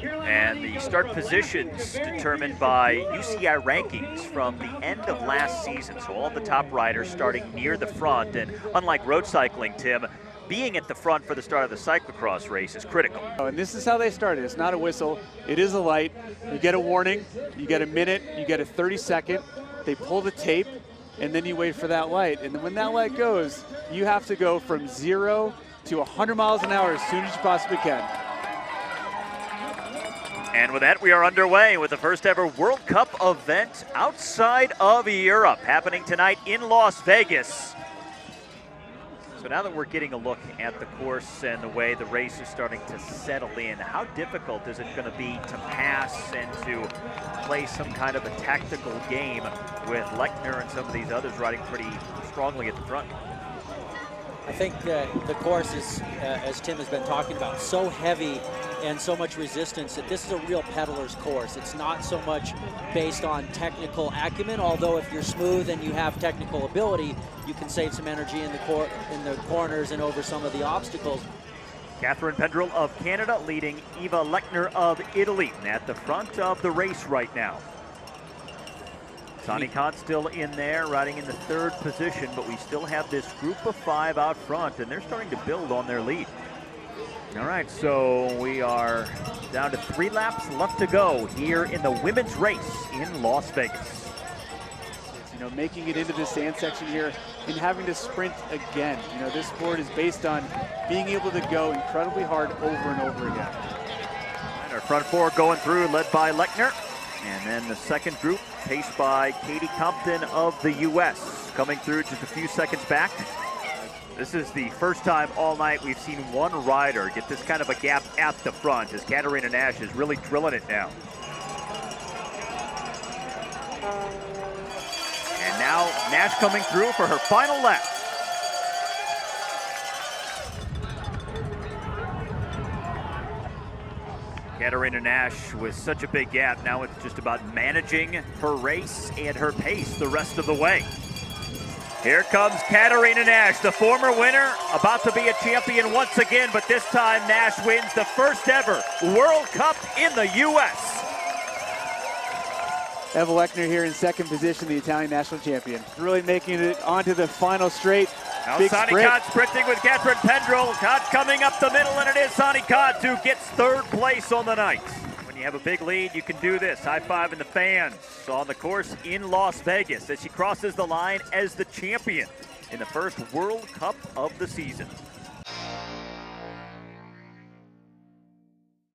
And the start positions determined by UCI rankings from the end of last season. So all the top riders starting near the front. And unlike road cycling, Tim, being at the front for the start of the cyclocross race is critical. And this is how they started. It's not a whistle. It is a light. You get a warning. You get a minute. You get a 30-second. They pull the tape, and then you wait for that light. And when that light goes, you have to go from 0 to 100 miles an hour as soon as you possibly can. And with that, we are underway with the first ever World Cup event outside of Europe, happening tonight in Las Vegas. So now that we're getting a look at the course and the way the race is starting to settle in, how difficult is it going to be to pass and to play some kind of a tactical game with Lechner and some of these others riding pretty strongly at the front? I think the course is, as Tim has been talking about, so heavy and so much resistance that this is a real peddler's course. It's not so much based on technical acumen, although if you're smooth and you have technical ability, you can save some energy in the corners and over some of the obstacles. Catherine Pendrell of Canada leading Eva Lechner of Italy at the front of the race right now. Sonny Kant still in there, riding in the third position, but we still have this group of 5 out front, and they're starting to build on their lead. All right, so we are down to 3 laps left to go here in the women's race in Las Vegas. You know, making it into the sand section here and having to sprint again. You know, this sport is based on being able to go incredibly hard over and over again. And our front 4 going through, led by Lechner. And then the second group, paced by Katie Compton of the U.S., coming through just a few seconds back. This is the first time all night we've seen one rider get this kind of a gap at the front, as Katarina Nash is really drilling it now. And now Nash coming through for her final lap. Katarina Nash with such a big gap. Now it's just about managing her race and her pace the rest of the way. Here comes Katarina Nash, the former winner, about to be a champion once again, but this time Nash wins the first ever World Cup in the U.S. Eva Lechner here in second position, the Italian national champion. Really making it onto the final straight. Now Big Sonny sprint. Kant sprinting with Catherine Pendrell. Kant coming up the middle, and it is Sonny Kant who gets third place on the night. When you have a big lead, you can do this. High-fiving the fans on the course in Las Vegas as she crosses the line as the champion in the first World Cup of the season.